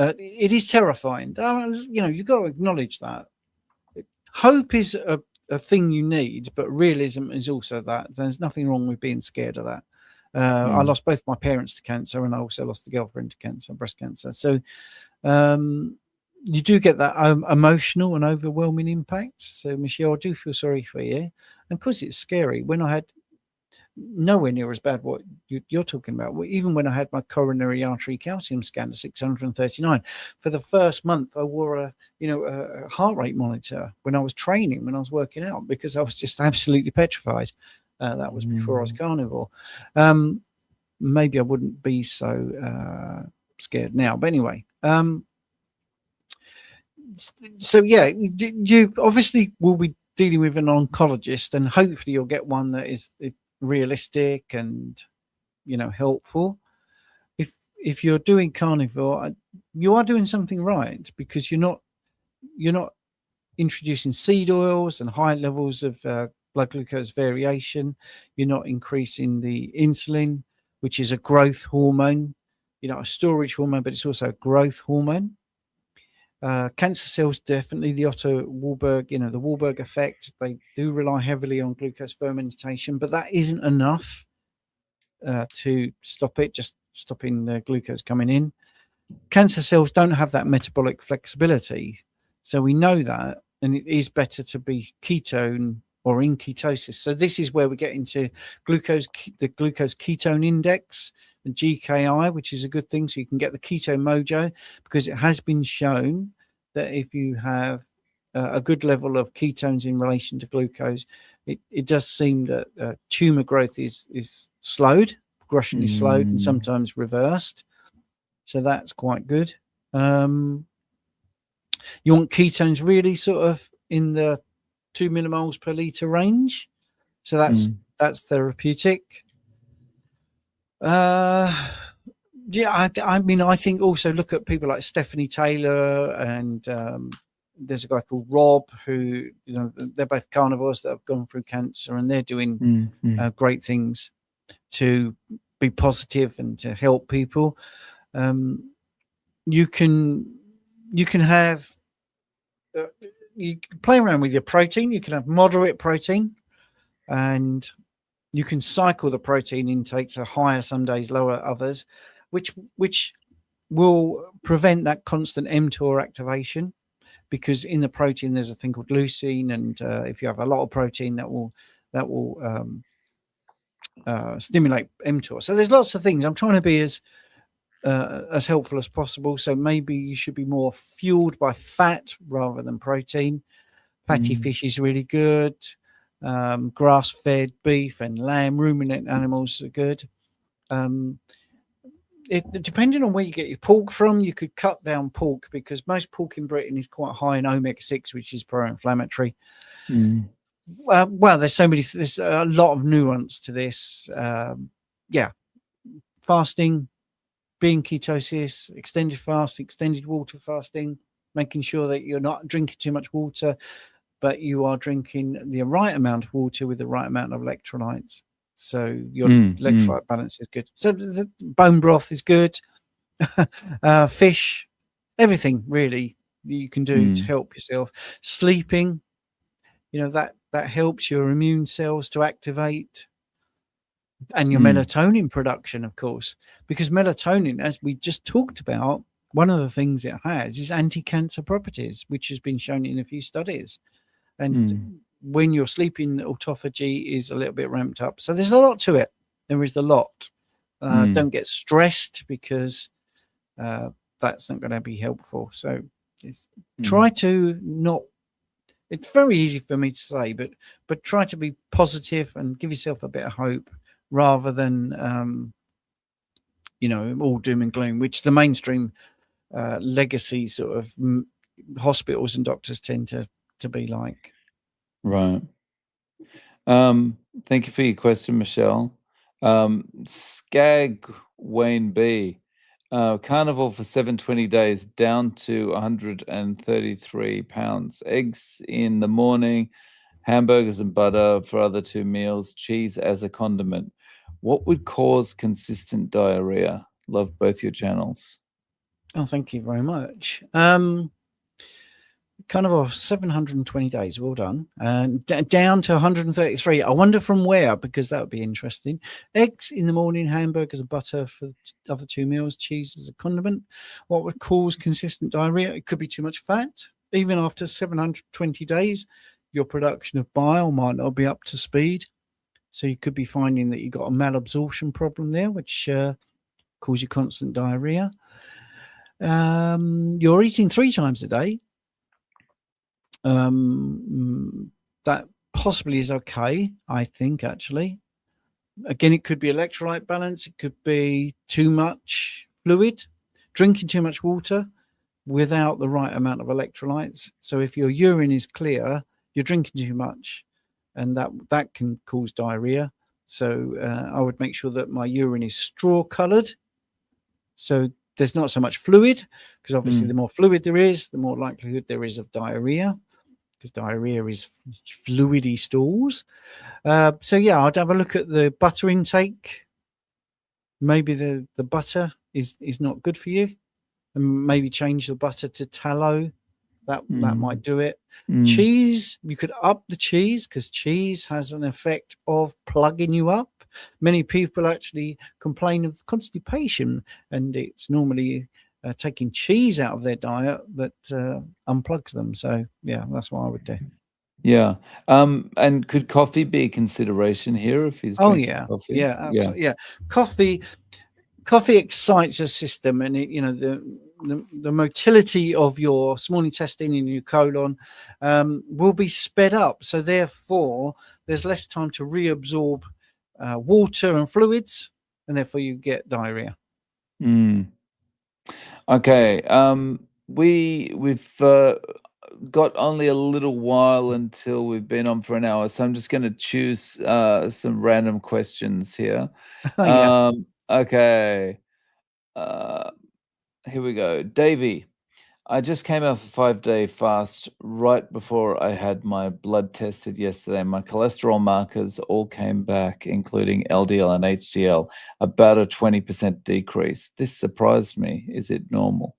It is terrifying. You've got to acknowledge that. Hope is a thing you need, but realism is also that. There's nothing wrong with being scared of that. I lost both my parents to cancer, and I also lost a girlfriend to cancer, breast cancer. So you do get that emotional and overwhelming impact. So, Michelle, I do feel sorry for you. And of course, it's scary. When I had nowhere near as bad what you're talking about, even when I had my coronary artery calcium scan at 639, for the first month, I wore a heart rate monitor when I was training, when I was working out, because I was just absolutely petrified. That was before I was carnivore. Maybe I wouldn't be so scared now. But anyway, so yeah, you obviously will be dealing with an oncologist, and hopefully you'll get one that is realistic and helpful. If you're doing carnivore, you are doing something right, because you're not introducing seed oils and high levels of blood glucose variation. You're not increasing the insulin, which is a growth hormone, a storage hormone, but it's also a growth hormone. Cancer cells, definitely the Otto Warburg, the Warburg effect, they do rely heavily on glucose fermentation, but that isn't enough to stop it, just stopping the glucose coming in. Cancer cells don't have that metabolic flexibility. So we know that, and it is better to be ketone or in ketosis. So this is where we get into the glucose ketone index, the GKI, which is a good thing. So you can get the keto mojo, because it has been shown that if you have a good level of ketones in relation to glucose, it does seem that tumor growth is slowed, progression is slowed, and sometimes reversed. So that's quite good. You want ketones really sort of in the 2 millimoles per liter range. So that's therapeutic. Yeah, I mean, I think also look at people like Stephanie Taylor, and there's a guy called Rob who, they're both carnivores that have gone through cancer, and they're doing great things to be positive and to help people. You can have you can play around with your protein. You can have moderate protein, and you can cycle the protein intakes, so higher some days, lower others, which will prevent that constant mTOR activation, because in the protein there's a thing called leucine, and if you have a lot of protein, that will stimulate mTOR. So there's lots of things. I'm trying to be as helpful as possible. So maybe you should be more fueled by fat rather than protein. Fatty fish is really good. Grass-fed beef and lamb, ruminant animals are good. Depending on where you get your pork from, you could cut down pork, because most pork in Britain is quite high in omega-6, which is pro-inflammatory. Well, there's a lot of nuance to this. Fasting, being ketosis, extended fast, extended water fasting, making sure that you're not drinking too much water, but you are drinking the right amount of water with the right amount of electrolytes. So your electrolyte balance is good. So the bone broth is good. Fish, everything really you can do to help yourself. Sleeping, that helps your immune cells to activate, and your melatonin production, of course, because melatonin, as we just talked about, one of the things it has is anti-cancer properties, which has been shown in a few studies. And when you're sleeping, autophagy is a little bit ramped up. So there's a lot to it. There is a lot. Don't get stressed, because that's not going to be helpful. So try to not. It's very easy for me to say, but try to be positive and give yourself a bit of hope, rather than all doom and gloom, which the mainstream legacy sort of hospitals and doctors tend to be like. Right. Thank you for your question, Michelle. Skag Wayne B. Carnivore for 720 days, down to 133 pounds. Eggs in the morning, hamburgers and butter for other 2 meals, cheese as a condiment. What would cause consistent diarrhea? Love both your channels. Oh, thank you very much. Kind of 720 days, well done. And down to 133. I wonder from where, because that would be interesting. Eggs in the morning, hamburgers and butter for the other 2 meals, cheese as a condiment. What would cause consistent diarrhea? It could be too much fat. Even after 720 days, your production of bile might not be up to speed. So you could be finding that you've got a malabsorption problem there, which cause you constant diarrhea. You're eating 3 times a day. That possibly is okay, I think, actually. Again, it could be electrolyte balance. It could be too much fluid, drinking too much water without the right amount of electrolytes. So if your urine is clear, you're drinking too much, and that can cause diarrhea. So I would make sure that my urine is straw colored. So there's not so much fluid, because obviously the more fluid there is, the more likelihood there is of diarrhea, because diarrhea is fluidy stools. So yeah, I'd have a look at the butter intake. Maybe the butter is not good for you, and maybe change the butter to tallow. That might do it. Cheese, you could up the cheese, because cheese has an effect of plugging you up. Many people actually complain of constipation, and it's normally taking cheese out of their diet that unplugs them. So yeah, that's what I would do. Yeah. And could coffee be a consideration here if he's drinking coffee? Yeah, absolutely. Yeah. Coffee excites your system, and it, the motility of your small intestine and your colon will be sped up. So therefore, there's less time to reabsorb water and fluids, and therefore you get diarrhea. Okay. We've got only a little while until we've been on for an hour, so I'm just going to choose some random questions here. Yeah. Okay. Here we go. Davey, I just came off a 5-day fast right before I had my blood tested yesterday. My cholesterol markers all came back, including LDL and HDL, about a 20% decrease. This surprised me. Is it normal?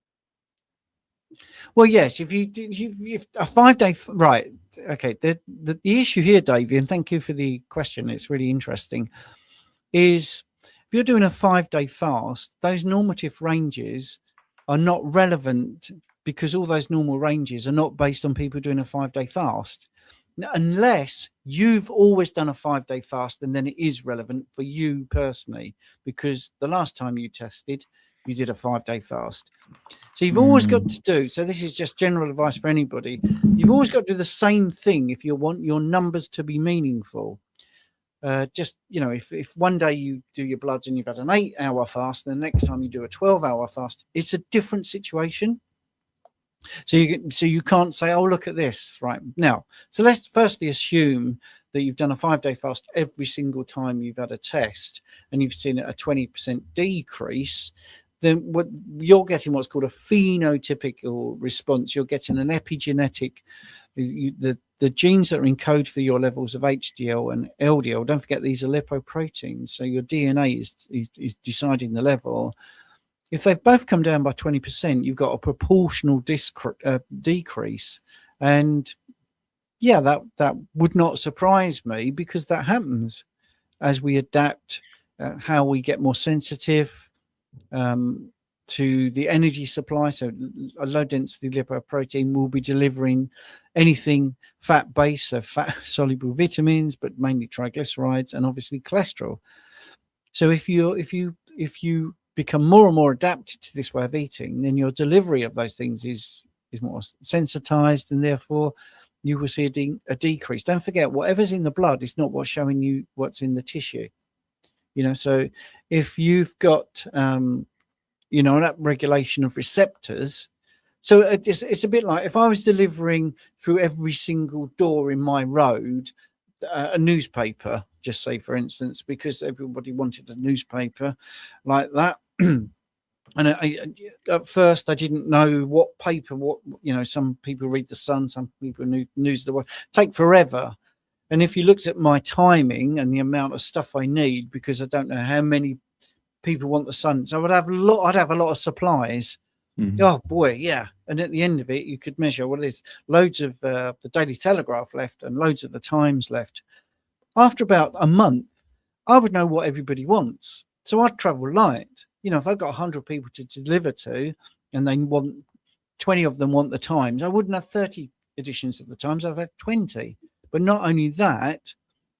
Well, yes. If a 5-day, right? Okay. The issue here, Davey, and thank you for the question. It's really interesting. Is if you're doing a 5-day fast, those normative ranges are not relevant, because all those normal ranges are not based on people doing a 5-day fast, unless you've always done a 5-day fast, and then it is relevant for you personally, because the last time you tested, you did a 5-day fast. So you've always got to do, so this is just general advice for anybody, you've always got to do the same thing if you want your numbers to be meaningful. Just, if one day you do your bloods and you've had an 8-hour fast, and the next time you do a 12-hour fast, it's a different situation. So you can't say, oh, look at this right now. So let's firstly assume that you've done a 5-day fast every single time you've had a test, and you've seen a 20% decrease. Then what you're getting, what's called a phenotypical response. You're getting an epigenetic, the genes that are encoded for your levels of HDL and LDL. Don't forget, these are lipoproteins. So your DNA is deciding the level. If they've both come down by 20%, you've got a proportional decrease. And yeah, that would not surprise me, because that happens as we adapt, how we get more sensitive to the energy supply. So a low density lipoprotein will be delivering anything fat based, so fat soluble vitamins, but mainly triglycerides and obviously cholesterol. So if you become more and more adapted to this way of eating, then your delivery of those things is more sensitized, and therefore you will see a decrease. Don't forget, whatever's in the blood is not what's showing you what's in the tissue. So if you've got, an upregulation of receptors, so it's a bit like if I was delivering through every single door in my road a newspaper, just say for instance, because everybody wanted a newspaper like that. And at first I didn't know what paper, some people read the Sun, some people News of the World, take forever. And if you looked at my timing and the amount of stuff I need, because I don't know how many people want the Sun, so I'd have a lot of supplies. Oh boy, yeah. And at the end of it, you could measure, well, there's loads of the Daily Telegraph left and loads of the Times left. After about a month, I would know what everybody wants. So I'd travel light. If I've got 100 people to deliver to and they want 20 of them want the Times, I wouldn't have 30 editions of the Times. I'd have 20. But not only that,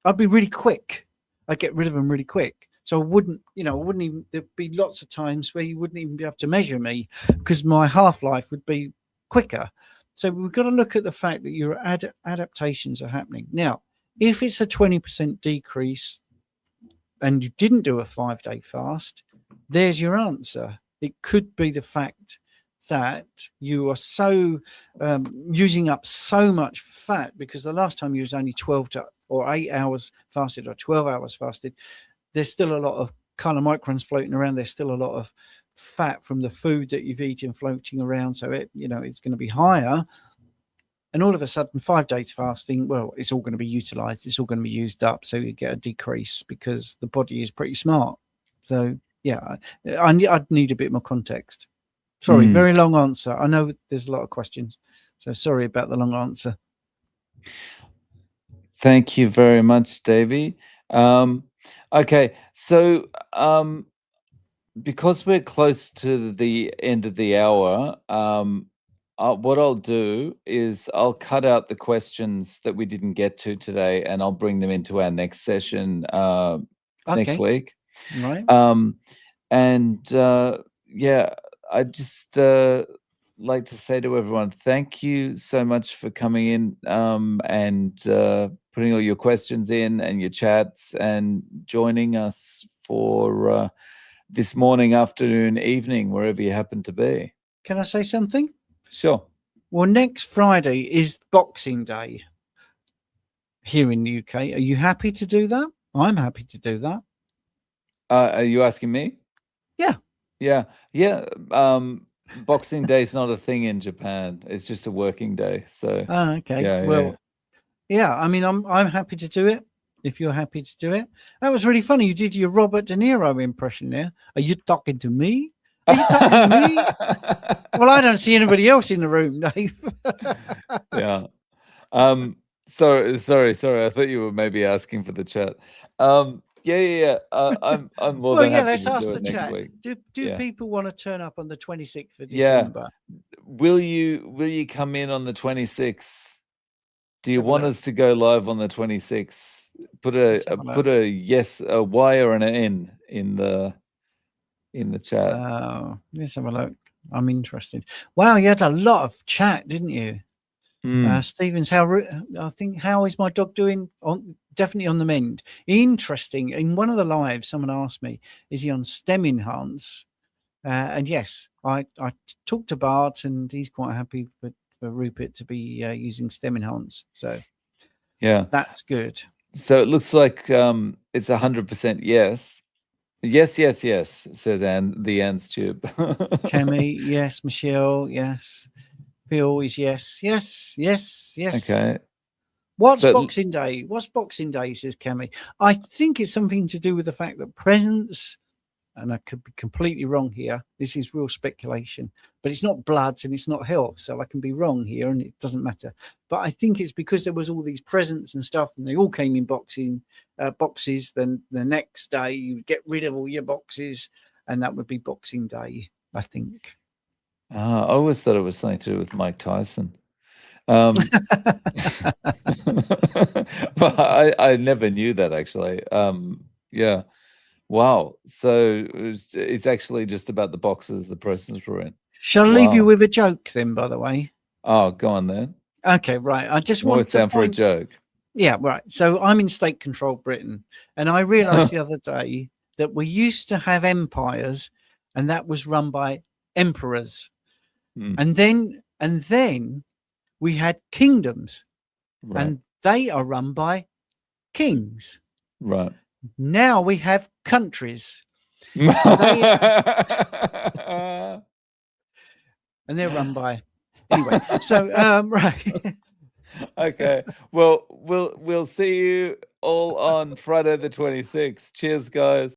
I'd be really quick. I'd get rid of them really quick. So I wouldn't even, there'd be lots of times where you wouldn't even be able to measure me because my half-life would be quicker. So we've got to look at the fact that your adaptations are happening. Now, if it's a 20% decrease and you didn't do a 5-day fast, there's your answer. It could be the fact that you are so using up so much fat, because the last time you was only 8 hours fasted or 12 hours fasted, there's still a lot of chylomicrons floating around. There's still a lot of fat from the food that you've eaten floating around. So it's going to be higher. And all of a sudden, 5 days fasting, well, it's all going to be utilized. It's all going to be used up. So you get a decrease because the body is pretty smart. So, yeah, I'd need a bit more context. Sorry, very long answer. I know there's a lot of questions. So sorry about the long answer. Thank you very much, Davey. Okay, so because we're close to the end of the hour, what I'll do is I'll cut out the questions that we didn't get to today, and I'll bring them into our next session next week. Right. Yeah, I just like to say to everyone, thank you so much for coming in and putting all your questions in and your chats and joining us for this morning, afternoon, evening, wherever you happen to be. Can I say something? Sure. Well, next Friday is Boxing Day here in the UK. Are you happy to do that? I'm happy to do that. Are you asking me? Yeah. Yeah. Boxing Day is not a thing in Japan. It's just a working day. So. Okay. Yeah. I mean, I'm happy to do it. If you're happy to do it. That was really funny. You did your Robert De Niro impression there. Are you talking to me? Are you talking to me? Well, I don't see anybody else in the room, Dave. Yeah. Sorry. I thought you were maybe asking for the chat. Yeah. I'm more than happy let's to ask do the it next chat. week. Do people want to turn up on the 26th of December? Will you come in on the 26th? Do you want us to go live on the 26th? Put a yes, a Y or an N in the chat. Let's have a look. I'm interested. Wow, you had a lot of chat, didn't you? Stevens, how is my dog doing? Definitely on the mend. Interesting. In one of the lives, someone asked me, is he on Stem Enhance? And yes, I talked to Bart, and he's quite happy for Rupert to be using Stem Enhance. So yeah, that's good. So it looks like it's 100% yes. Yes, says the Anne's tube. Kemi, yes. Michelle, yes. Bill is yes. Okay. What's Boxing Day? What's Boxing Day, says Kemi. I think it's something to do with the fact that presents, and I could be completely wrong here, this is real speculation, but it's not bloods and it's not health, so I can be wrong here and it doesn't matter. But I think it's because there was all these presents and stuff and they all came in boxes. Then the next day you would get rid of all your boxes and that would be Boxing Day, I think. I always thought it was something to do with Mike Tyson. But I never knew that, actually. Yeah. Wow. So it's actually just about the boxes the presents were in. Shall I leave you with a joke then, by the way? Oh, go on then. Okay, right. I just want to sound for a joke. Yeah, right. So I'm in state-controlled Britain, and I realised the other day that we used to have empires, and that was run by emperors. And then we had kingdoms, and they are run by kings. Right. Now we have countries, and they're run by anyway. So right. Okay. Well, we'll see you all on Friday the 26th. Cheers, guys.